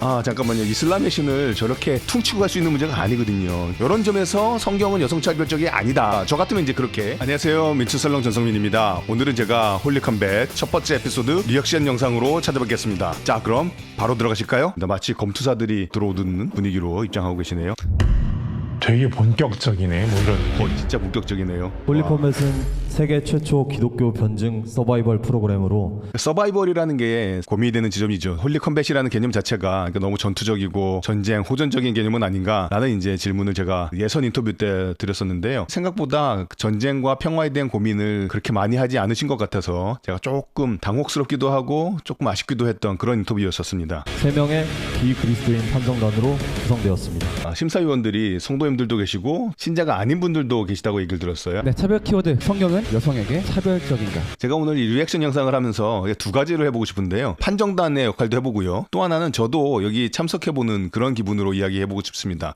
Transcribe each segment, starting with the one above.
잠깐만요. 이슬람의 신을 저렇게 퉁치고 갈 수 있는 문제가 아니거든요. 이런 점에서 성경은 여성차별적이 아니다. 저 같으면 이제 그렇게. 안녕하세요. 민추설렁 전성민입니다. 오늘은 제가 홀리컴뱃 첫 번째 에피소드 리액션 영상으로 찾아뵙겠습니다. 자, 그럼 바로 들어가실까요? 마치 검투사들이 들어오는 분위기로 입장하고 계시네요. 되게 본격적이네. 뭐 이런 진짜 본격적이네요. 홀리컴뱃은 세계 최초 기독교 변증 서바이벌 프로그램으로 서바이벌이라는 게 고민이 되는 지점이죠. 홀리컴뱃이라는 개념 자체가 너무 전투적이고 전쟁, 호전적인 개념은 아닌가라는 이제 질문을 제가 예선 인터뷰 때 드렸었는데요. 생각보다 전쟁과 평화에 대한 고민을 그렇게 많이 하지 않으신 것 같아서 제가 조금 당혹스럽기도 하고 조금 아쉽기도 했던 그런 인터뷰였었습니다. 3명의 비그리스도인 판정단으로 구성되었습니다. 심사위원들이 성도님들도 계시고 신자가 아닌 분들도 계시다고 얘기를 들었어요. 네, 차별 키워드 성경은 여성에게 차별적인가? 제가 오늘 이 리액션 영상을 하면서 두 가지를 해보고 싶은데요. 판정단의 역할도 해보고요. 또 하나는 저도 여기 참석해보는 그런 기분으로 이야기해보고 싶습니다.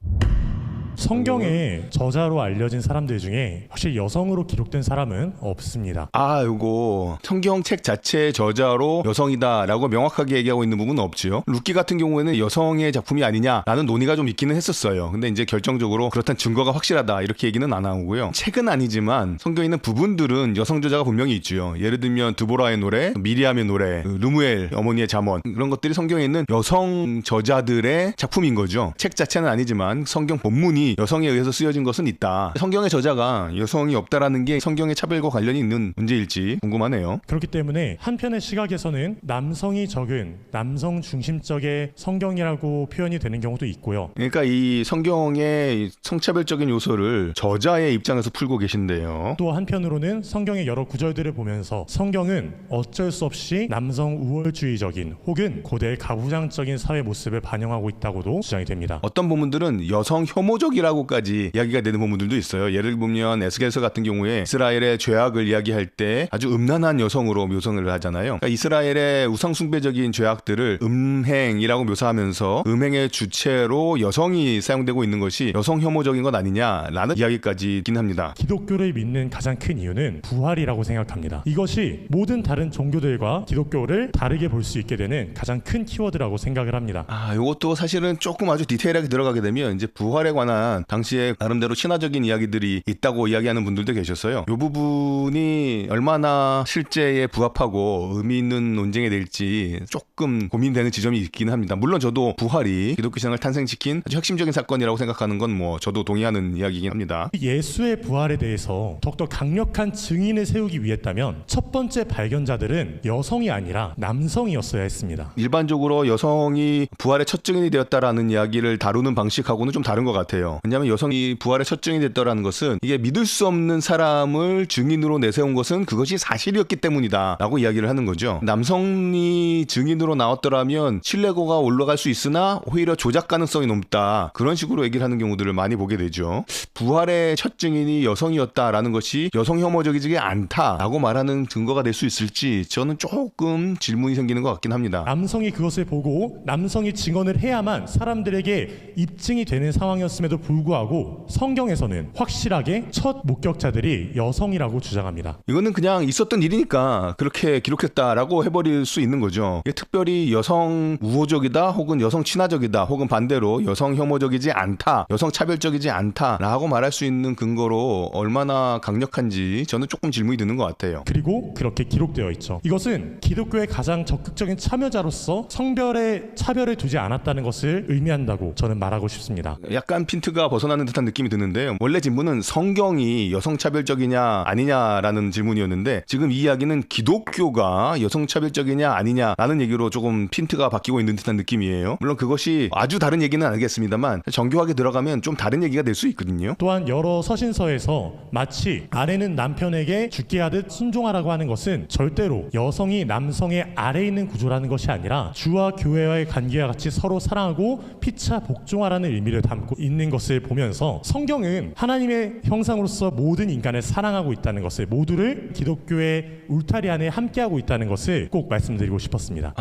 성경의 저자로 알려진 사람들 중에 확실히 여성으로 기록된 사람은 없습니다. 요거 성경책 자체의 저자로 여성이다라고 명확하게 얘기하고 있는 부분은 없지요. 루키 같은 경우에는 여성의 작품이 아니냐라는 논의가 좀 있기는 했었어요. 근데 이제 결정적으로 그렇다는 증거가 확실하다 이렇게 얘기는 안 하고요. 책은 아니지만 성경에 있는 부분들은 여성 저자가 분명히 있죠. 예를 들면 드보라의 노래, 미리암의 노래, 르무엘 어머니의 잠언, 이런 것들이 성경에 있는 여성 저자들의 작품인 거죠. 책 자체는 아니지만 성경 본문이 여성에 의해서 쓰여진 것은 있다. 성경의 저자가 여성이 없다라는 게 성경의 차별과 관련이 있는 문제일지 궁금하네요. 그렇기 때문에 한편의 시각에서는 남성이 적은 남성 중심적의 성경이라고 표현이 되는 경우도 있고요. 그러니까 이 성경의 성차별적인 요소를 저자의 입장에서 풀고 계신데요. 또 한편으로는 성경의 여러 구절들을 보면서 성경은 어쩔 수 없이 남성 우월주의적인 혹은 고대 가부장적인 사회 모습을 반영하고 있다고도 주장이 됩니다. 어떤 부분들은 여성 혐오적이라고까지 이야기가 되는 부분들도 있어요. 예를 들면 에스겔서 같은 경우에 이스라엘의 죄악을 이야기할 때 아주 음란한 여성으로 묘성을 하잖아요. 그러니까 이스라엘의 우상숭배적인 죄악들을 음행이라고 묘사하면서 음행의 주체로 여성이 사용되고 있는 것이 여성 혐오적인 것 아니냐라는 이야기까지 있긴 합니다. 기독교를 믿는 가장 큰 이유는 부활이라고 생각합니다. 이것이 모든 다른 종교들과 기독교를 다르게 볼 수 있게 되는 가장 큰 키워드라고 생각을 합니다. 이것도 사실은 조금 아주 디테일하게 들어가게 되면 이제 부활에 관한 당시에 나름대로 신화적인 이야기들이 있다고 이야기하는 분들도 계셨어요. 이 부분이 얼마나 실제에 부합하고 의미 있는 논쟁이 될지 조금 고민되는 지점이 있긴 합니다. 물론 저도 부활이 기독교 신앙을 탄생시킨 아주 핵심적인 사건이라고 생각하는 건 저도 동의하는 이야기이긴 합니다. 예수의 부활에 대해서 더욱더 강력한 증인을 세우기 위했다면 첫 번째 발견자들은 여성이 아니라 남성이었어야 했습니다. 일반적으로 여성이 부활의 첫 증인이 되었다라는 이야기를 다루는 방식하고는 좀 다른 것 같아요. 왜냐하면 여성이 부활의 첫 증인이 됐다라는 것은 이게 믿을 수 없는 사람을 증인으로 내세운 것은 그것이 사실이었기 때문이다 라고 이야기를 하는 거죠. 남성이 증인으로 나왔더라면 신뢰도가 올라갈 수 있으나 오히려 조작 가능성이 높다, 그런 식으로 얘기를 하는 경우들을 많이 보게 되죠. 부활의 첫 증인이 여성이었다라는 것이 여성 혐오적이지 않다라고 말하는 증거가 될 수 있을지 저는 조금 질문이 생기는 것 같긴 합니다. 남성이 그것을 보고 남성이 증언을 해야만 사람들에게 입증이 되는 상황이었음에도 불구하고 성경에서는 확실하게 첫 목격자들이 여성이라고 주장합니다. 이거는 그냥 있었던 일이니까 그렇게 기록했다라고 해버릴 수 있는 거죠. 이게 특별히 여성 우호적이다 혹은 여성 친화적이다 혹은 반대로 여성 혐오적이지 않다, 여성 차별적이지 않다라고 말할 수 있는 근거로 얼마나 강력한지 저는 조금 질문이 드는 것 같아요. 그리고 그렇게 기록되어 있죠. 이것은 기독교의 가장 적극적인 참여자로서 성별의 차별을 두지 않았다는 것을 의미한다고 저는 말하고 싶습니다. 약간 핀트가 벗어나는 듯한 느낌이 드는데요. 원래 질문은 성경이 여성차별적이냐 아니냐라는 질문이었는데 지금 이 이야기는 기독교가 여성차별적이냐 아니냐라는 얘기로 조금 핀트가 바뀌고 있는 듯한 느낌이에요. 물론 그것이 아주 다른 얘기는 아니겠습니다만 정교하게 들어가면 좀 다른 얘기가 될 수 있거든요. 또한 여러 서신서에서 마치 아내는 남편에게 죽게 하듯 순종하라고 하는 것은 절대로 여성이 남성의 아래에 있는 구조라는 것이 아니라 주와 교회와의 관계와 같이 서로 사랑하고 피차 복종하라는 의미를 담고 있는 것을 보면서 성경은 하나님의 형상으로서 모든 인간을 사랑하고 있다는 것을, 모두를 기독교의 울타리 안에 함께하고 있다는 것을 꼭 말씀드리고 싶었습니다.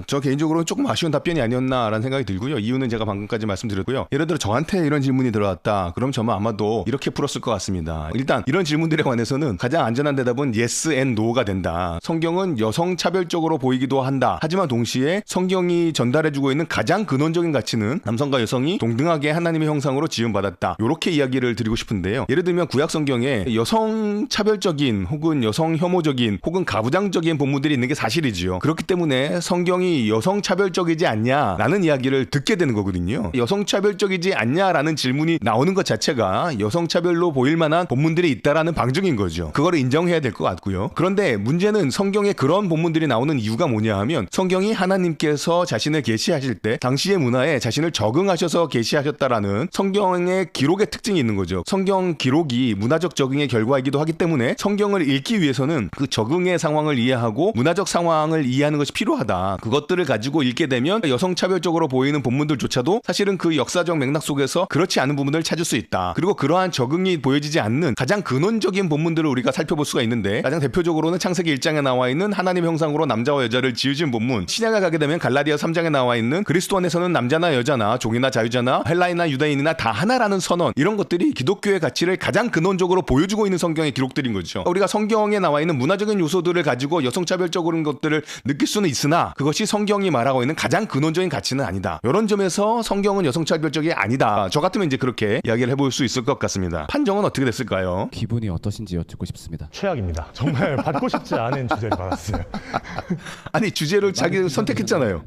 저 개인적으로는 조금 아쉬운 답변이 아니었나라는 생각이 들고요. 이유는 제가 방금까지 말씀드렸고요. 예를 들어 저한테 이런 질문이 들어왔다. 그럼 저는 아마도 이렇게 풀었을 것 같습니다. 일단 이런 질문들에 관해서는 가장 안전한 대답은 yes and no가 된다. 성경은 여성 차별적으로 보이기도 한다. 하지만 동시에 성경이 전달해주고 있는 가장 근원적인 가치는 남성과 여성이 동등하게 하나님의 형상으로 지음받았다. 이렇게 이야기를 드리고 싶은데요. 예를 들면 구약 성경에 여성 차별적인 혹은 여성 혐오적인 혹은 가부장적인 본문들이 있는 게 사실이지요. 그렇기 때문에 성경이 여성 차별적이지 않냐라는 이야기를 듣게 되는 거거든요. 여성 차별적이지 않냐라는 질문이 나오는 것 자체가 여성 차별로 보일 만한 본문들이 있다라는 방증인 거죠. 그거를 인정해야 될 것 같고요. 그런데 문제는 성경에 그런 본문들이 나오는 이유가 뭐냐 하면 성경이 하나님께서 자신을 계시하실 때 당시의 문화에 자신을 적응하셔서 계시하셨다라는 성경의 기록의 특징이 있는 거죠. 성경 기록이 문화적 적응의 결과이기도 하기 때문에 성경을 읽기 위해서는 그 적응의 상황을 이해하고 문화적 상황을 이해하는 것이 필요하다. 그것들을 가지고 읽게 되면 여성 차별적으로 보이는 본문들조차도 사실은 그 역사적 맥락 속에서 그렇지 않은 부분을 찾을 수 있다. 그리고 그러한 적응이 보여지지 않는 가장 근원적인 본문들을 우리가 살펴볼 수가 있는데 가장 대표적으로는 창세기 1장에 나와 있는 하나님 형상으로 남자와 여자를 지으신 본문, 신약에 가게 되면 갈라디아 3장에 나와 있는 그리스도 안에서는 남자나 여자나 종이나 자유자나 헬라인이나 유다인이나 다 하나라는 선언, 이런 것들이 기독교의 가치를 가장 근원적으로 보여주고 있는 성경의 기록들인 거죠. 우리가 성경에 나와 있는 문화적인 요소들을 가지고 여성차별적인 것들을 느낄 수는 있으나 그것이 성경이 말하고 있는 가장 근원적인 가치는 아니다. 이런 점에서 성경은 여성차별적이 아니다. 저 같으면 이제 그렇게 이야기를 해볼 수 있을 것 같습니다. 판정은 어떻게 됐을까요? 기분이 어떠신지 여쭙고 싶습니다. 최악입니다. 정말 받고 싶지 않은 주제를 받았어요. 아니 주제를 자기 선택했잖아요.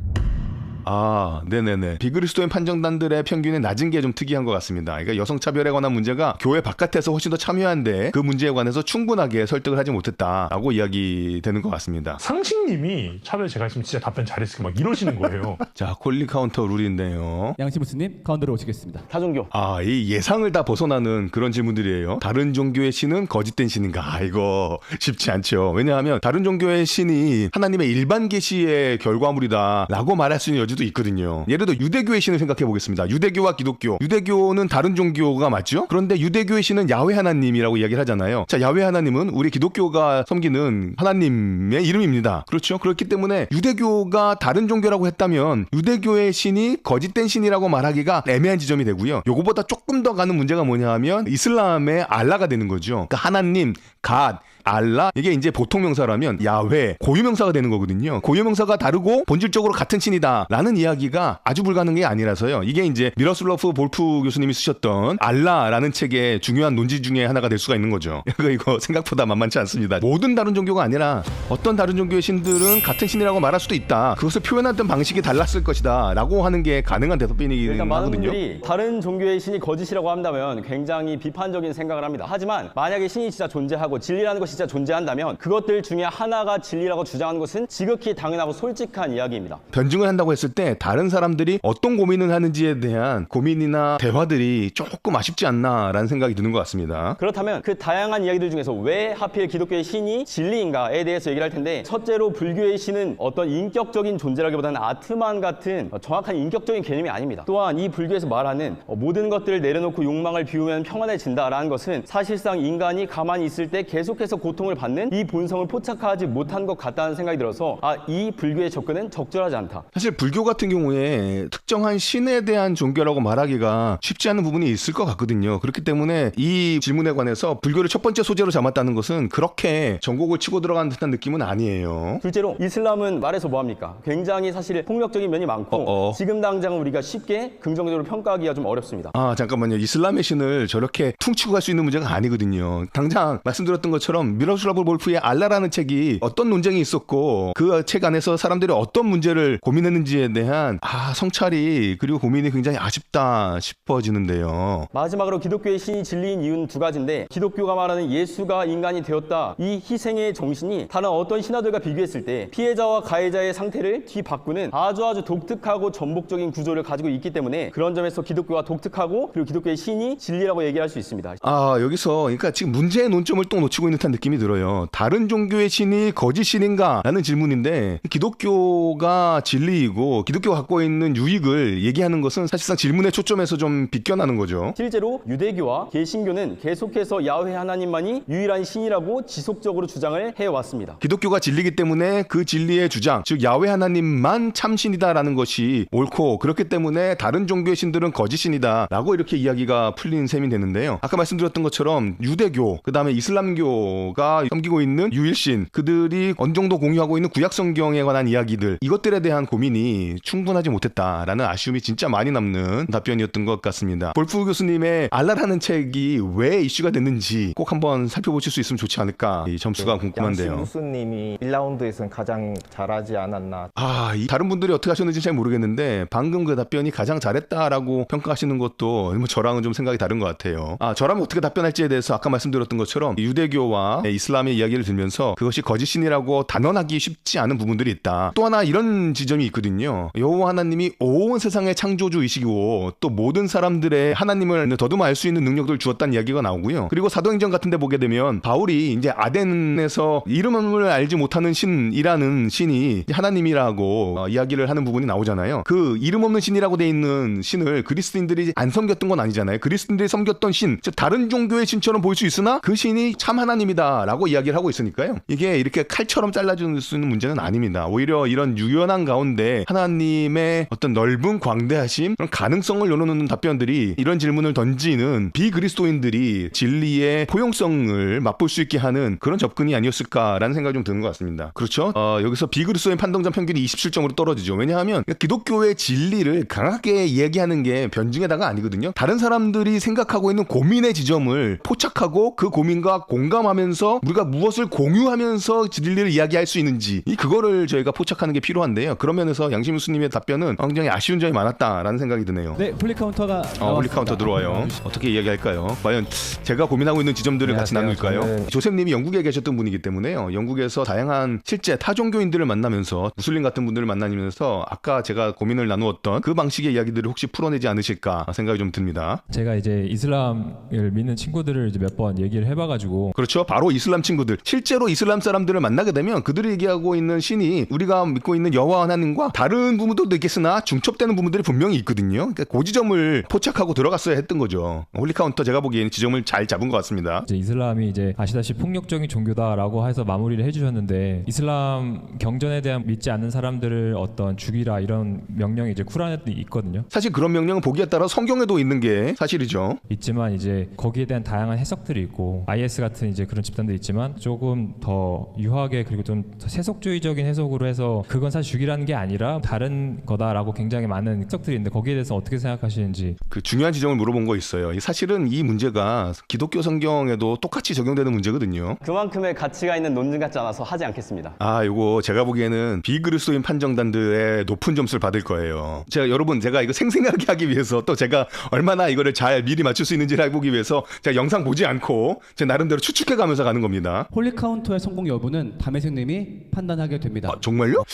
네네네. 비그리스도인 판정단들의 평균이 낮은 게 좀 특이한 것 같습니다. 그러니까 여성차별에 관한 문제가 교회 바깥에서 훨씬 더 참여한데 그 문제에 관해서 충분하게 설득을 하지 못했다라고 이야기되는 것 같습니다. 상식님이 차별 제가 했으면 진짜 답변 잘했을 막 이러시는 거예요. 자, 콜리 카운터 룰인데요. 양시무스님 가운데로 오시겠습니다. 타종교. 이 예상을 다 벗어나는 그런 질문들이에요. 다른 종교의 신은 거짓된 신인가? 이거 쉽지 않죠. 왜냐하면 다른 종교의 신이 하나님의 일반 계시의 결과물이다라고 말할 수 있는 여지도 있거든요. 예를 들어 유대교의 신을 생각해 보겠습니다. 유대교와 기독교. 유대교는 다른 종교가 맞죠? 그런데 유대교의 신은 야훼 하나님이라고 이야기를 하잖아요. 자, 야훼 하나님은 우리 기독교가 섬기는 하나님의 이름입니다. 그렇죠? 그렇기 때문에 유대교가 다른 종교라고 했다면 유대교의 신이 거짓된 신이라고 말하기가 애매한 지점이 되고요. 요거보다 조금 더 가는 문제가 뭐냐 하면 이슬람의 알라가 되는 거죠. 그러니까 하나님, 갓, 알라, 이게 이제 보통 명사라면 야훼, 고유명사가 되는 거거든요. 고유명사가 다르고 본질적으로 같은 신이다 라는 이야기가 아주 불가능한 게 아니라서요. 이게 이제 미러슬러프 볼프 교수님이 쓰셨던 알라라는 책의 중요한 논지 중에 하나가 될 수가 있는 거죠. 이거 생각보다 만만치 않습니다. 모든 다른 종교가 아니라 어떤 다른 종교의 신들은 같은 신이라고 말할 수도 있다. 그것을 표현하던 방식이 달랐을 것이다 라고 하는 게 가능한 대답이긴 일단 많은 하거든요. 분들이 다른 종교의 신이 거짓이라고 한다면 굉장히 비판적인 생각을 합니다. 하지만 만약에 신이 진짜 존재하고 진리라는 것이 진짜 존재한다면 그것들 중에 하나가 진리라고 주장하는 것은 지극히 당연하고 솔직한 이야기입니다. 변증을 한다고 했을 때 다른 사람들이 어떤 고민을 하는지에 대한 고민이나 대화들이 조금 아쉽지 않나라는 생각이 드는 것 같습니다. 그렇다면 그 다양한 이야기들 중에서 왜 하필 기독교의 신이 진리인가에 대해서 얘기를 할 텐데, 첫째로 불교의 신은 어떤 인격적인 존재라기보다는 아트만 같은 정확한 인격적인 개념이 아닙니다. 또한 이 불교에서 말하는 모든 것들을 내려놓고 욕망을 비우면 평안해진다라는 것은 사실상 인간이 가만히 있을 때 계속해서 고통을 받는 이 본성을 포착하지 못한 것 같다는 생각이 들어서 이 불교의 접근은 적절하지 않다. 사실 불교 같은 경우에 특정한 신에 대한 종교라고 말하기가 쉽지 않은 부분이 있을 것 같거든요. 그렇기 때문에 이 질문에 관해서 불교를 첫 번째 소재로 삼았다는 것은 그렇게 전곡을 치고 들어가는 듯한 느낌은 아니에요. 둘째로 이슬람은 말해서 뭐합니까? 굉장히 사실 폭력적인 면이 많고 지금 당장은 우리가 쉽게 긍정적으로 평가하기가 좀 어렵습니다. 잠깐만요. 이슬람의 신을 저렇게 퉁치고 갈 수 있는 문제가 아니거든요. 당장 말씀드렸던 것처럼 미러슬러브 볼프의 알라라는 책이 어떤 논쟁이 있었고 그 책 안에서 사람들이 어떤 문제를 고민했는지에 대한 성찰이 그리고 고민이 굉장히 아쉽다 싶어지는데요. 마지막으로 기독교의 신이 진리인 이유는 두 가지인데, 기독교가 말하는 예수가 인간이 되었다, 이 희생의 정신이 다른 어떤 신화들과 비교했을 때 피해자와 가해자의 상태를 뒤바꾸는 아주 독특하고 전복적인 구조를 가지고 있기 때문에 그런 점에서 기독교가 독특하고 그리고 기독교의 신이 진리라고 얘기할 수 있습니다. 여기서 그러니까 지금 문제의 논점을 또 놓치고 있는 듯한 느낌이 들어요. 다른 종교의 신이 거짓 신인가? 라는 질문인데 기독교가 진리이고 기독교가 갖고 있는 유익을 얘기하는 것은 사실상 질문의 초점에서 좀 비껴나는 거죠. 실제로 유대교와 개신교는 계속해서 야훼 하나님만이 유일한 신이라고 지속적으로 주장을 해왔습니다. 기독교가 진리이기 때문에 그 진리의 주장, 즉 야훼 하나님만 참신이다라는 것이 옳고 그렇기 때문에 다른 종교의 신들은 거짓신이다 라고 이렇게 이야기가 풀린 셈이 되는데요. 아까 말씀드렸던 것처럼 유대교, 그 다음에 이슬람교가 섬기고 있는 유일신, 그들이 어느 정도 공유하고 있는 구약성경에 관한 이야기들, 이것들에 대한 고민이 충분하지 못했다라는 아쉬움이 진짜 많이 남는 답변이었던 것 같습니다. 볼프 교수님의 알라라는 책이 왜 이슈가 됐는지 꼭 한번 살펴보실 수 있으면 좋지 않을까, 이 점수가 궁금한데요. 양심무스님이 1라운드에서는 가장 잘하지 않았나. 이 다른 분들이 어떻게 하셨는지 잘 모르겠는데 방금 그 답변이 가장 잘했다라고 평가하시는 것도 뭐 저랑은 좀 생각이 다른 것 같아요. 저라면 어떻게 답변할지에 대해서 아까 말씀드렸던 것처럼 유대교와 이슬람의 이야기를 들면서 그것이 거짓신이라고 단언하기 쉽지 않은 부분들이 있다. 또 하나 이런 지점이 있거든요. 여호와 하나님이 온 세상의 창조주이시고 또 모든 사람들의 하나님을 더듬어 알 수 있는 능력을 주었다는 이야기가 나오고요. 그리고 사도행전 같은 데 보게 되면 바울이 이제 아덴에서 이름을 알지 못하는 신이라는 신이 하나님이라고 이야기를 하는 부분이 나오잖아요. 그 이름 없는 신이라고 돼 있는 신을 그리스도인들이 안 섬겼던 건 아니잖아요. 그리스도인들이 섬겼던 신, 즉 다른 종교의 신처럼 보일 수 있으나 그 신이 참 하나님이다 라고 이야기를 하고 있으니까요. 이게 이렇게 칼처럼 잘라줄 수 있는 문제는 아닙니다. 오히려 이런 유연한 가운데 하나님의 어떤 넓은 광대하심, 그런 가능성을 열어놓는 답변들이 이런 질문을 던지는 비그리스도인들이 진리의 포용성을 맛볼 수 있게 하는 그런 접근이 아니었을까라는 생각이 좀 드는 것 같습니다. 그렇죠? 여기서 비그리스도인 판정점 평균이 27점으로 떨어지죠. 왜냐하면 기독교의 진리를 강하게 이야기하는 게 변증에다가 아니거든요. 다른 사람들이 생각하고 있는 고민의 지점을 포착하고 그 고민과 공감하면서 우리가 무엇을 공유하면서 진리를 이야기할 수 있는지, 그거를 저희가 포착하는 게 필요한데요. 그런 면에서 양심우스님의 답변은 굉장히 아쉬운 점이 많았다라는 생각이 드네요. 네, 홀리 카운터가 나왔습니다. 홀리 카운터 들어와요. 어떻게 이야기할까요? 과연 제가 고민하고 있는 지점들을 같이 안녕하세요. 나눌까요? 저는 조셉님이 영국에 계셨던 분이기 때문에요. 영국에서 다양한 실제 타종교인들을 만나면서 무슬림 같은 분들을 만나면서 아까 제가 고민을 나누었던 그 방식의 이야기들을 혹시 풀어내지 않으실까 생각이 좀 듭니다. 제가 이제 이슬람을 믿는 친구들을 이제 몇 번 얘기를 해봐가지고 그렇죠. 바로 이슬람 친구들. 실제로 이슬람 사람들을 만나게 되면 그들이 얘기하고 있는 신이 우리가 믿고 있는 여호와 하나님과 다른 부분들도 있겠으나 중첩되는 부분들이 분명히 있거든요. 그러니까 그 지점을 포착하고 들어갔어야 했던 거죠. 홀리 카운터 제가 보기에는 지점을 잘 잡은 것 같습니다. 이제 이슬람이 이제 아시다시피 폭력적인 종교다라고 해서 마무리를 해주셨는데 이슬람 경전에 대한 믿지 않는 사람들을 어떤 죽이라 이런 명령이 이제 쿠란에도 있거든요. 사실 그런 명령은 보기에 따라 성경에도 있는 게 사실이죠. 있지만 이제 거기에 대한 다양한 해석들이 있고 IS 같은 이제 그런 집단도 있지만 조금 더 유하게 그리고 좀 세속주의적인 해석으로 해서 그건 사실 죽이라는 게 아니라 다른 거다라고 굉장히 많은 해석들이 있는데 거기에 대해서 어떻게 생각하시는지. 그 중요한 지점을 물어본 거 있어요. 사실은 이 문제가 기독교 성경에도 똑같이 적용되는 문제거든요. 그만큼의 가치가 있는 논증 같지 않아서 하지 않겠습니다. 이거 제가 보기에는 비그리스도인 판정단들의 높은 점수를 받을 거예요. 제가 이거 생생하게 하기 위해서 또 제가 얼마나 이거를 잘 미리 맞출 수 있는지를 해보기 위해서 제가 영상 보지 않고 제 나름대로 추측해가면서 가는 겁니다. 홀리 카운터의 성공 여부는 담회생님이 판단하게 됩니다. 정말요?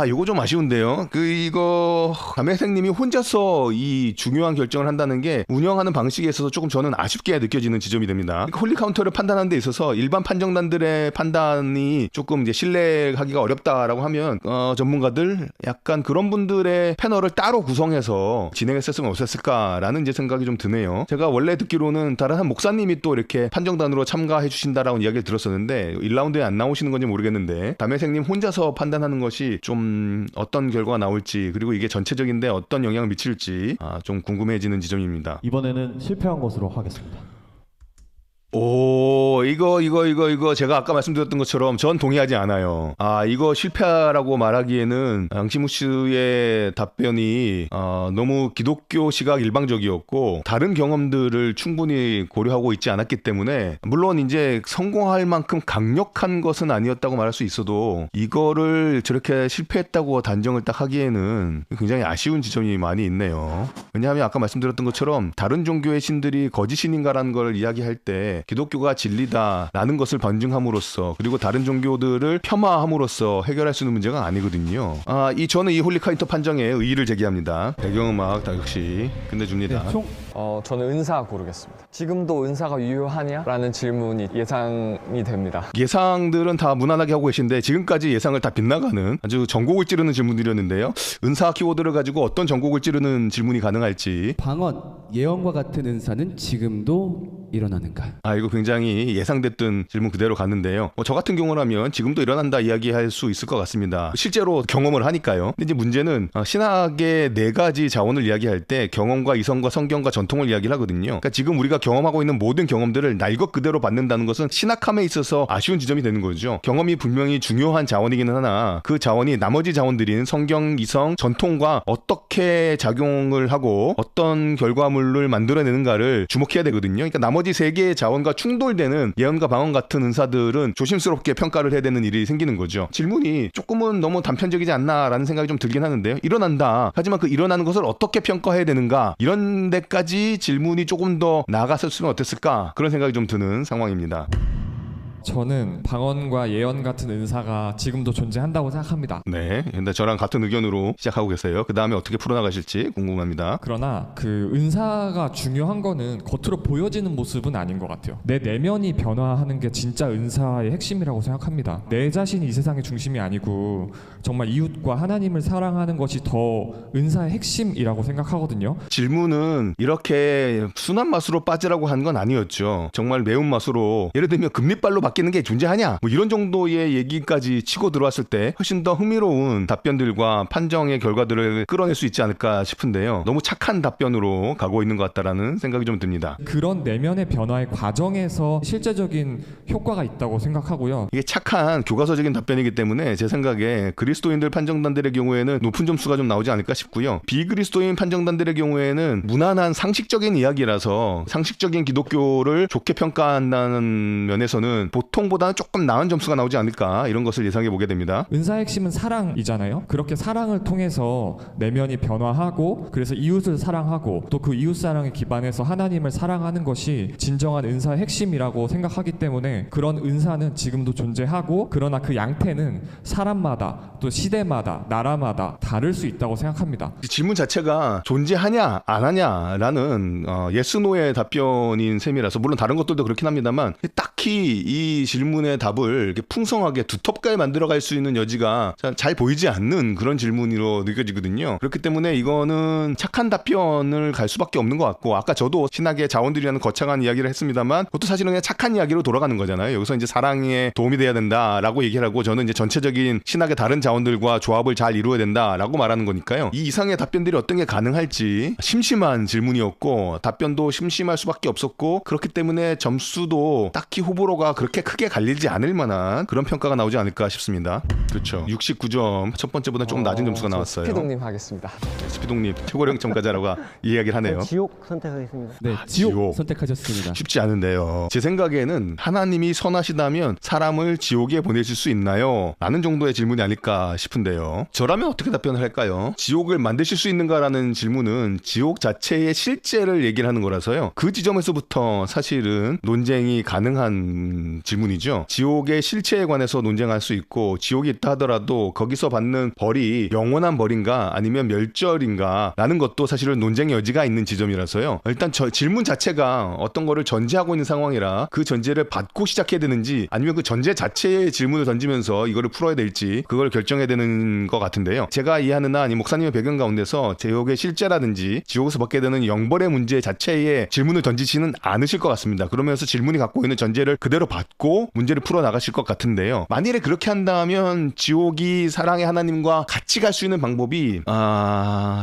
요거 좀 아쉬운데요. 이거 담회생님이 혼자서 이 중요한 결정을 한다는 게 운영하는 방식에 있어서 조금 저는 아쉽게 느껴지는 지점이 됩니다. 홀리 카운터를 판단하는 데 있어서 일반 판정단들의 판단이 조금 이제 신뢰하기가 어렵다라고 하면 전문가들 약간 그런 분들의 패널을 따로 구성해서 진행했었으면 어땠을까라는 이제 생각이 좀 드네요. 제가 원래 듣기로는 다른 한 목사님이 또 이렇게 판정단으로 참가해 주신다라고 이야기를 들었었는데 1라운드에 안 나오시는 건지 모르겠는데 담회생님 혼자서 판단하는 것이 좀 어떤 결과가 나올지 그리고 이게 전체적인데 어떤 영향을 미칠지 좀 궁금해지는 지점입니다. 이번에는 실패한 것으로 하겠습니다. 이거 제가 아까 말씀드렸던 것처럼 전 동의하지 않아요. 이거 실패라고 말하기에는 양시무 씨의 답변이 너무 기독교 시각 일방적이었고 다른 경험들을 충분히 고려하고 있지 않았기 때문에 물론 이제 성공할 만큼 강력한 것은 아니었다고 말할 수 있어도 이거를 저렇게 실패했다고 단정을 딱 하기에는 굉장히 아쉬운 지점이 많이 있네요. 왜냐하면 아까 말씀드렸던 것처럼 다른 종교의 신들이 거짓신인가라는 걸 이야기할 때 기독교가 진리다라는 것을 반증함으로써 그리고 다른 종교들을 폄하함으로써 해결할 수 있는 문제가 아니거든요. 저는 이 홀리카인터 판정에 의의를 제기합니다. 배경음악 다 역시 끝내줍니다. 저는 은사 고르겠습니다. 지금도 은사가 유효하냐? 라는 질문이 예상이 됩니다. 예상들은 다 무난하게 하고 계신데 지금까지 예상을 다 빗나가는 아주 전곡을 찌르는 질문들이었는데요. 은사 키워드를 가지고 어떤 전곡을 찌르는 질문이 가능할지. 방언, 예언과 같은 은사는 지금도 일어나는가? 이거 굉장히 예상됐던 질문 그대로 갔는데요. 저 같은 경우라면 지금도 일어난다 이야기할 수 있을 것 같습니다. 실제로 경험을 하니까요. 근데 이제 문제는 신학의 4가지 자원을 이야기할 때 경험과 이성과 성경과 전통을 이야기를 하거든요. 그러니까 지금 우리가 경험하고 있는 모든 경험들을 날 것 그대로 받는다는 것은 신학함에 있어서 아쉬운 지점이 되는 거죠. 경험이 분명히 중요한 자원이기는 하나 그 자원이 나머지 자원들인 성경, 이성, 전통과 어떻게 작용을 하고 어떤 결과물을 만들어내는가를 주목해야 되거든요. 그러니까 나머지 3개의 자원과 충돌되는 예언과 방언 같은 은사들은 조심스럽게 평가를 해야 되는 일이 생기는 거죠. 질문이 조금은 너무 단편적이지 않나라는 생각이 좀 들긴 하는데요. 일어난다. 하지만 그 일어나는 것을 어떻게 평가해야 되는가 이런 데까지 질문이 조금 더 나아갔으면 어땠을까 그런 생각이 좀 드는 상황입니다. 저는 방언과 예언 같은 은사가 지금도 존재한다고 생각합니다. 네, 근데 저랑 같은 의견으로 시작하고 계세요. 그 다음에 어떻게 풀어나가실지 궁금합니다. 그러나 그 은사가 중요한 거는 겉으로 보여지는 모습은 아닌 것 같아요. 내 내면이 변화하는 게 진짜 은사의 핵심이라고 생각합니다. 내 자신이 이 세상의 중심이 아니고 정말 이웃과 하나님을 사랑하는 것이 더 은사의 핵심이라고 생각하거든요. 질문은 이렇게 순한 맛으로 빠지라고 한 건 아니었죠. 정말 매운 맛으로 예를 들면 금리빨로 바뀌는 게 존재하냐 이런 정도의 얘기까지 치고 들어왔을 때 훨씬 더 흥미로운 답변들과 판정의 결과들을 끌어낼 수 있지 않을까 싶은데요. 너무 착한 답변으로 가고 있는 것 같다라는 생각이 좀 듭니다. 그런 내면의 변화의 과정에서 실제적인 효과가 있다고 생각하고요. 이게 착한 교과서적인 답변이기 때문에 제 생각에 그리스도인들 판정단들의 경우에는 높은 점수가 좀 나오지 않을까 싶고요. 비그리스도인 판정단들의 경우에는 무난한 상식적인 이야기라서 상식적인 기독교를 좋게 평가한다는 면에서는 보통보다는 조금 나은 점수가 나오지 않을까 이런 것을 예상해 보게 됩니다. 은사의 핵심은 사랑이잖아요. 그렇게 사랑을 통해서 내면이 변화하고 그래서 이웃을 사랑하고 또 그 이웃 사랑에 기반해서 하나님을 사랑하는 것이 진정한 은사의 핵심이라고 생각하기 때문에 그런 은사는 지금도 존재하고 그러나 그 양태는 사람마다 또 시대마다 나라마다 다를 수 있다고 생각합니다. 질문 자체가 존재하냐 안 하냐라는 예스노의 답변인 셈이라서 물론 다른 것들도 그렇긴 합니다만 딱히 이 질문의 답을 이렇게 풍성하게 두텁게 만들어갈 수 있는 여지가 잘 보이지 않는 그런 질문으로 느껴지거든요. 그렇기 때문에 이거는 착한 답변을 갈 수밖에 없는 것 같고 아까 저도 신학의 자원들이라는 거창한 이야기를 했습니다만 그것도 사실은 그냥 착한 이야기로 돌아가는 거잖아요. 여기서 이제 사랑에 도움이 돼야 된다라고 얘기를 하고 저는 이제 전체적인 신학의 다른 자원들과 조합을 잘 이루어야 된다라고 말하는 거니까요. 이 이상의 답변들이 어떤 게 가능할지 심심한 질문이었고 답변도 심심할 수밖에 없었고 그렇기 때문에 점수도 딱히 호불호가 그렇게 크게 갈리지 않을 만한 그런 평가가 나오지 않을까 싶습니다. 그렇죠. 69점 첫 번째보다 조금 낮은 점수가 나왔어요. 스피동님 하겠습니다. 스피동님 최고령 평가자라고 이야기를 하네요. 지옥 선택하겠습니다. 네, 지옥 선택하셨습니다. 쉽지 않은데요. 제 생각에는 하나님이 선하시다면 사람을 지옥에 보내실 수 있나요? 라는 정도의 질문이 아닐까 싶은데요. 저라면 어떻게 답변을 할까요? 지옥을 만드실 수 있는가라는 질문은 지옥 자체의 실제를 얘기를 하는 거라서요. 그 지점에서부터 사실은 논쟁이 가능한 질문이죠. 지옥의 실체에 관해서 논쟁할 수 있고 지옥이 있다 하더라도 거기서 받는 벌이 영원한 벌인가 아니면 멸절인가 라는 것도 사실은 논쟁의 여지가 있는 지점이라서요. 일단 저 질문 자체가 어떤 거를 전제하고 있는 상황이라 그 전제를 받고 시작해야 되는지 아니면 그 전제 자체의 질문을 던지면서 이거를 풀어야 될지 그걸 결정해야 되는 것 같은데요. 제가 이해하는 한 이 목사님의 배경 가운데서 지옥의 실제라든지 지옥에서 받게 되는 영벌의 문제 자체에 질문을 던지지는 않으실 것 같습니다. 그러면서 질문이 갖고 있는 전제를 그대로 받고 문제를 풀어나가실 것 같은데요. 만일에 그렇게 한다면 지옥이 사랑의 하나님과 같이 갈 수 있는 방법이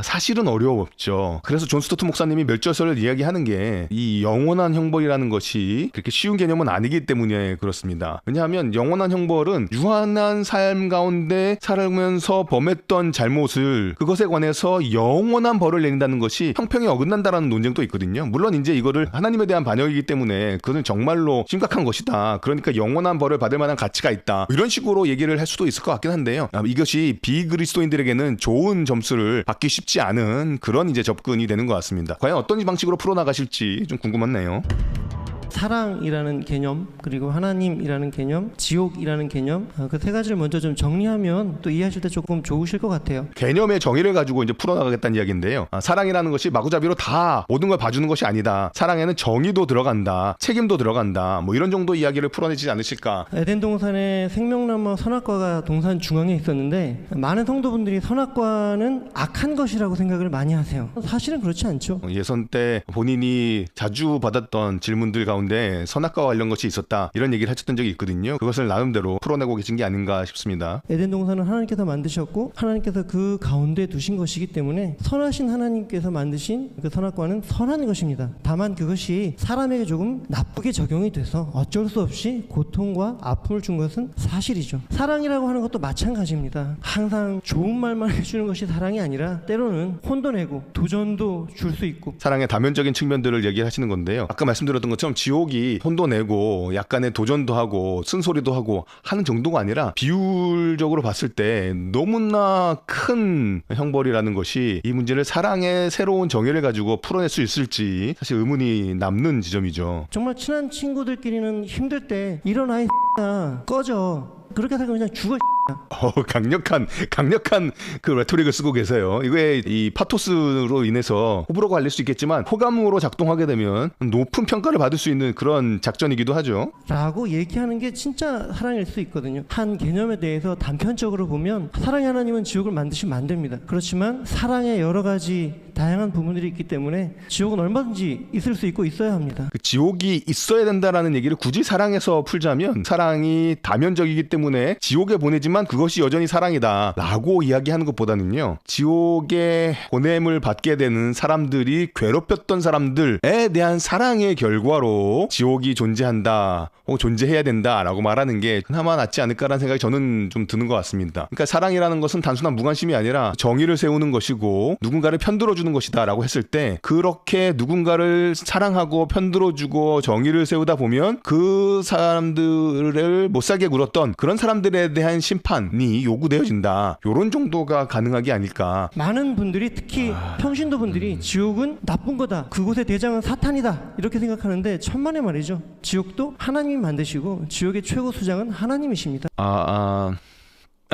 사실은 어려웠죠. 그래서 존 스토트 목사님이 멸절설을 이야기하는 게 이 영원한 형벌이라는 것이 그렇게 쉬운 개념은 아니기 때문에 그렇습니다. 왜냐하면 영원한 형벌은 유한한 삶 가운데 살면서 범했던 잘못을 그것에 관해서 영원한 벌을 내린다는 것이 형평에 어긋난다라는 논쟁도 있거든요. 물론 이제 이거를 하나님에 대한 반역이기 때문에 그것은 정말로 심각한 것이다. 그러니까 영원한 벌을 받을 만한 가치가 있다. 이런 식으로 얘기를 할 수도 있을 것 같긴 한데요. 이것이 비그리스도인들에게는 좋은 점수를 받기 쉽지 않은 그런 이제 접근이 되는 것 같습니다. 과연 어떤 방식으로 풀어나가실지 좀 궁금하네요. 사랑이라는 개념, 그리고 하나님이라는 개념, 지옥이라는 개념, 그 세 가지를 먼저 좀 정리하면 또 이해하실 때 조금 좋으실 것 같아요. 개념의 정의를 가지고 이제 풀어나가겠다는 이야기인데요. 사랑이라는 것이 마구잡이로 다 모든 걸 봐주는 것이 아니다. 사랑에는 정의도 들어간다. 책임도 들어간다. 뭐 이런 정도 이야기를 풀어내지 않으실까. 에덴 동산에 생명나무 선악과가 동산 중앙에 있었는데 많은 성도분들이 선악과는 악한 것이라고 생각을 많이 하세요. 사실은 그렇지 않죠. 예선 때 본인이 자주 받았던 질문들 가운데 선악과와 관련 것이 있었다. 이런 얘기를 하셨던 적이 있거든요. 그것을 나름대로 풀어내고 계신 게 아닌가 싶습니다. 에덴 동산은 하나님께서 만드셨고 하나님께서 그 가운데 두신 것이기 때문에 선하신 하나님께서 만드신 그 선악과는 선한 것입니다. 다만 그것이 사람에게 조금 나쁘게 적용이 돼서 어쩔 수 없이 고통과 아픔을 준 것은 사실이죠. 사랑이라고 하는 것도 마찬가지입니다. 항상 좋은 말만 해주는 것이 사랑이 아니라 때로는 혼도 내고 도전도 줄 수 있고. 사랑의 다면적인 측면들을 얘기하시는 건데요. 아까 말씀드렸던 것처럼 지옥이 혼도 내고 약간의 도전도 하고 쓴소리도 하고 하는 정도가 아니라 비율적으로 봤을 때 너무나 큰 형벌이라는 것이 이 문제를 사랑의 새로운 정의를 가지고 풀어낼 수 있을지 사실 의문이 남는 지점이죠. 정말 친한 친구들끼리는 힘들 때 일어나 이 꺼져. 그렇게 생각하면 그냥 죽어. 강력한 그 레토릭을 쓰고 계세요. 이거에 이 파토스로 인해서 호불호가 갈릴 수 있겠지만 호감으로 작동하게 되면 높은 평가를 받을 수 있는 그런 작전이기도 하죠. 라고 얘기하는 게 진짜 사랑일 수 있거든요. 한 개념에 대해서 단편적으로 보면 사랑의 하나님은 지옥을 만드시면 안 됩니다. 그렇지만 사랑의 여러 가지 다양한 부분들이 있기 때문에 지옥은 얼마든지 있을 수 있고 있어야 합니다. 그 지옥이 있어야 된다라는 얘기를 굳이 사랑해서 풀자면 사랑이 다면적이기 때문에 지옥에 보내지만 그것이 여전히 사랑이다 라고 이야기하는 것보다는요, 지옥에 보냄을 받게 되는 사람들이 괴롭혔던 사람들에 대한 사랑의 결과로 지옥이 존재한다 혹은 존재해야 된다 라고 말하는 게 그나마 낫지 않을까라는 생각이 저는 좀 드는 것 같습니다. 그러니까 사랑이라는 것은 단순한 무관심이 아니라 정의를 세우는 것이고 누군가를 편들어주는 것이다 라고 했을 때, 그렇게 누군가를 사랑하고 편들어주고 정의를 세우다 보면 그 사람들을 못살게 굴었던 그런 사람들에 대한 심판이 요구되어진다. 요런 정도가 가능하기 아닐까. 많은 분들이 특히 평신도 분들이 지옥은 나쁜 거다, 그곳의 대장은 사탄이다 이렇게 생각하는데 천만의 말이죠. 지옥도 하나님이 만드시고 지옥의 최고 수장은 하나님이십니다.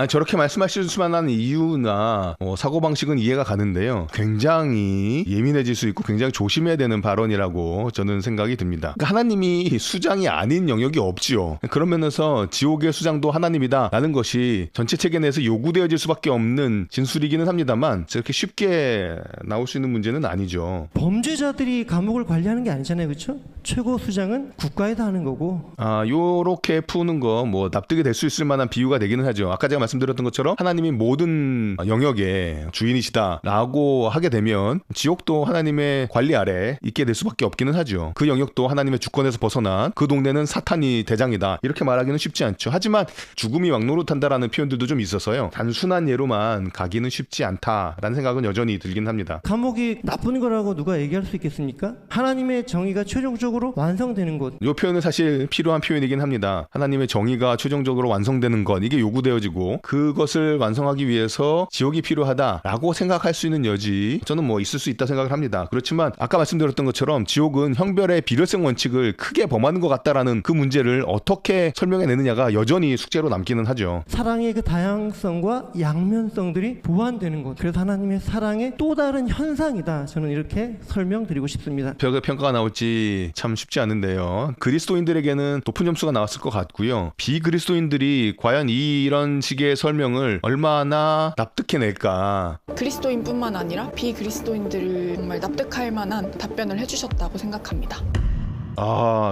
저렇게 말씀하실 수만한 이유나 사고방식은 이해가 가는데요. 굉장히 예민해질 수 있고 굉장히 조심해야 되는 발언이라고 저는 생각이 듭니다. 그러니까 하나님이 수장이 아닌 영역이 없지요. 그런 면에서 지옥의 수장도 하나님이다 라는 것이 전체 체계 내에서 요구되어질 수밖에 없는 진술이기는 합니다만 저렇게 쉽게 나올 수 있는 문제는 아니죠. 범죄자들이 감옥을 관리하는 게 아니잖아요, 그렇죠? 최고 수장은 국가에다 하는 거고. 요렇게 푸는 거 납득이 될 수 있을 만한 비유가 되기는 하죠. 아까 제가 말씀드렸던 것처럼 하나님이 모든 영역의 주인이시다라고 하게 되면 지옥도 하나님의 관리 아래 있게 될 수밖에 없기는 하죠. 그 영역도 하나님의 주권에서 벗어난 그 동네는 사탄이 대장이다 이렇게 말하기는 쉽지 않죠. 하지만 죽음이 왕노릇한다라는 표현들도 좀 있어서요, 단순한 예로만 가기는 쉽지 않다라는 생각은 여전히 들긴 합니다. 감옥이 나쁜 거라고 누가 얘기할 수 있겠습니까? 하나님의 정의가 최종적으로 완성되는 곳. 이 표현은 사실 필요한 표현이긴 합니다. 하나님의 정의가 최종적으로 완성되는 것, 이게 요구되어지고 그것을 완성하기 위해서 지옥이 필요하다라고 생각할 수 있는 여지, 저는 있을 수 있다 생각을 합니다. 그렇지만 아까 말씀드렸던 것처럼 지옥은 형별의 비례성 원칙을 크게 범하는 것 같다라는 그 문제를 어떻게 설명해내느냐가 여전히 숙제로 남기는 하죠. 사랑의 그 다양성과 양면성들이 보완되는 것, 그래서 하나님의 사랑의 또 다른 현상이다, 저는 이렇게 설명드리고 싶습니다. 벽의 평가가 나올지 참 쉽지 않은데요. 그리스도인들에게는 높은 점수가 나왔을 것 같고요. 비그리스도인들이 과연 이런 식의 설명을 얼마나 납득해낼까. 그리스도인뿐만 아니라 비그리스도인들을 정말 납득할 만한 답변을 해주셨다고 생각합니다.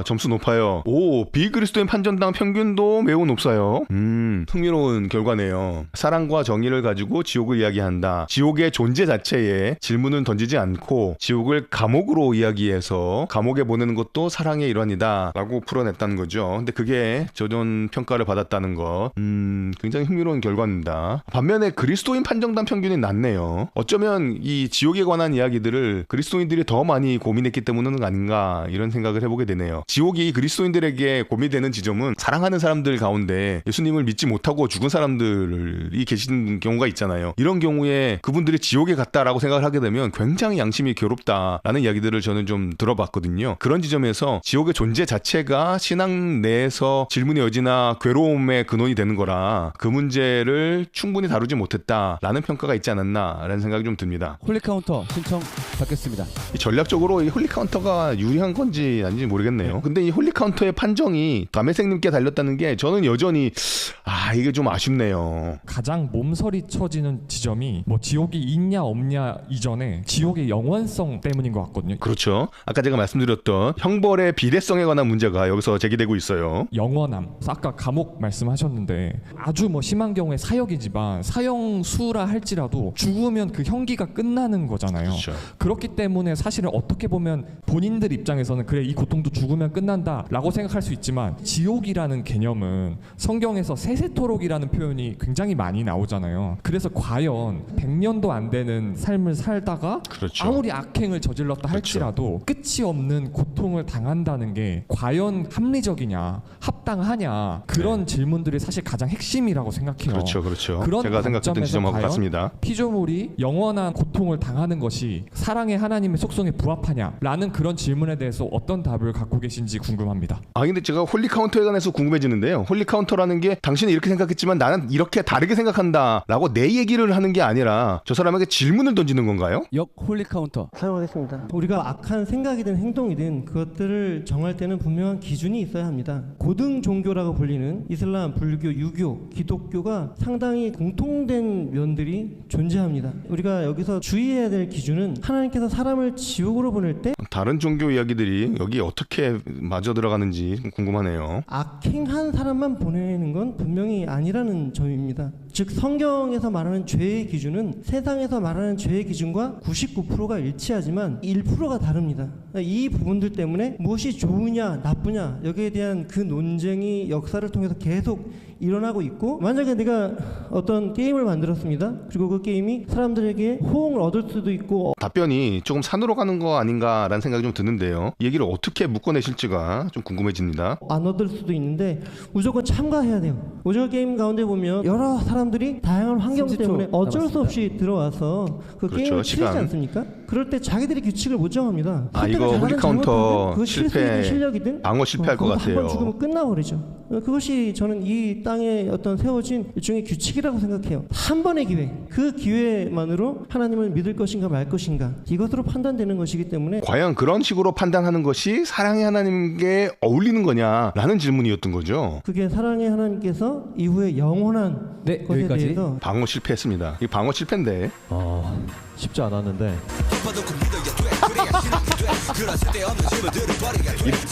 점수 높아요. 비그리스도인 판정당 평균도 매우 높아요. 흥미로운 결과네요. 사랑과 정의를 가지고 지옥을 이야기한다. 지옥의 존재 자체에 질문은 던지지 않고 지옥을 감옥으로 이야기해서 감옥에 보내는 것도 사랑의 일환이다 라고 풀어냈다는 거죠. 근데 그게 저전 평가를 받았다는 것, 굉장히 흥미로운 결과입니다. 반면에 그리스도인 판정당 평균이 낮네요. 어쩌면 이 지옥에 관한 이야기들을 그리스도인들이 더 많이 고민했기 때문은 아닌가, 이런 생각을 해보게 되네요. 지옥이 그리스도인들에게 고민되는 지점은 사랑하는 사람들 가운데 예수님을 믿지 믿지 못하고 죽은 사람들이 계신 경우가 있잖아요. 이런 경우에 그분들이 지옥에 갔다라고 생각을 하게 되면 굉장히 양심이 괴롭다라는 이야기들을 저는 좀 들어봤거든요. 그런 지점에서 지옥의 존재 자체가 신앙 내에서 질문의 여지나 괴로움의 근원이 되는 거라 그 문제를 충분히 다루지 못했다라는 평가가 있지 않았나라는 생각이 좀 듭니다. 홀리카운터 신청 받겠습니다. 이 전략적으로 이 홀리카운터가 유리한 건지 아닌지 모르겠네요. 근데 이 홀리카운터의 판정이 담회생님께 달렸다는 게 저는 여전히 이게 좀 아쉽네요. 가장 몸서리 쳐지는 지점이 뭐 지옥이 있냐 없냐 이전에 지옥의 영원성 때문인 것 같거든요. 그렇죠. 아까 제가 말씀드렸던 형벌의 비례성에 관한 문제가 여기서 제기되고 있어요. 영원함. 아까 감옥 말씀하셨는데 아주 뭐 심한 경우에 사형이지만 사형수라 할지라도 죽으면 그 형기가 끝나는 거잖아요. 그렇죠. 그렇기 때문에 사실은 어떻게 보면 본인들 입장에서는 그래 이 고통도 죽으면 끝난다라고 생각할 수 있지만 지옥이라는 개념은 성경에서 세세토록이라는 표현이 굉장히 많이 나오잖아요. 그래서 과연 100년도 안 되는 삶을 살다가 그렇죠. 아무리 악행을 저질렀다 할지라도 끝이 없는 고통을 당한다는 게 과연 합리적이냐 합당하냐 그런 질문들이 사실 가장 핵심이라고 생각해요. 그렇죠. 그런 제가 생각했던 관점에서 지점하고 과연 같습니다. 피조물이 영원한 고통을 당하는 것이 사랑의 하나님의 속성에 부합하냐라는 그런 질문에 대해서 어떤 답을 갖고 계신지 궁금합니다. 근데 제가 홀리카운터에 관해서 궁금해지는데요. 홀리카운터라는 게 당신은 이렇게 생각했지만 나는 이렇게 다르게 생각한다라고 내 얘기를 하는 게 아니라 저 사람에게 질문을 던지는 건가요? 역 홀리카운터 사용하겠습니다. 우리가 악한 생각이든 행동이든 그것들을 정할 때는 분명한 기준이 있어야 합니다. 고등 종교라고 불리는 이슬람, 불교, 유교, 기독교가 상당히 공통된 면들이 존재합니다. 우리가 여기서 주의해야 될 기준은 하나님께서 사람을 지옥으로 보낼 때 다른 종교 이야기들이 여기 어떻게 맞아 들어가는지 좀 궁금하네요. 악행한 사람만 보내는 건 분명히 아니라는 점입니다. 즉 성경에서 말하는 죄의 기준은 세상에서 말하는 죄의 기준과 99%가 일치하지만 1%가 다릅니다. 이 부분들 때문에 무엇이 좋으냐 나쁘냐 여기에 대한 그 논쟁이 역사를 통해서 계속 일어나고 있고, 만약에 내가 어떤 게임을 만들었습니다. 그리고 그 게임이 사람들에게 호응을 얻을 수도 있고 답변이 조금 산으로 가는 거 아닌가라는 생각이 좀 드는데요. 이 얘기를 어떻게 묶어내실지가 좀 궁금해집니다. 안 얻을 수도 있는데 무조건 참가해야 돼요. 오징어 게임 가운데 보면 여러 사람들이 다양한 환경 때문에 어쩔 수 없이 들어와서 그 그렇죠, 게임을 치르지 시간. 않습니까? 그럴 때 자기들이 규칙을 못 정합니다. 이거 홀리카운터 그 실패, 실수이든 실력이든 방어 실패할 것 같아요. 한번 죽으면 끝나버리죠. 그것이 저는 이 땅에 어떤 세워진 일종의 규칙이라고 생각해요. 한 번의 기회, 그 기회만으로 하나님을 믿을 것인가 말 것인가 이것으로 판단되는 것이기 때문에 과연 그런 식으로 판단하는 것이 사랑의 하나님께 어울리는 거냐라는 질문이었던 거죠. 그게 사랑의 하나님께서 이후에 영원한 것에 여기까지. 대해서 방어 실패했습니다. 이 방어 실패인데 쉽지 않았는데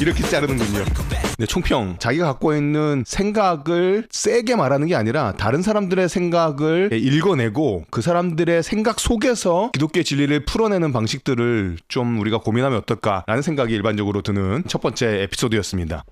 이렇게 자르는군요. 네, 총평. 자기가 갖고 있는 생각을 세게 말하는 게 아니라 다른 사람들의 생각을 읽어내고 그 사람들의 생각 속에서 기독교의 진리를 풀어내는 방식들을 좀 우리가 고민하면 어떨까라는 생각이 일반적으로 드는 첫 번째 에피소드였습니다.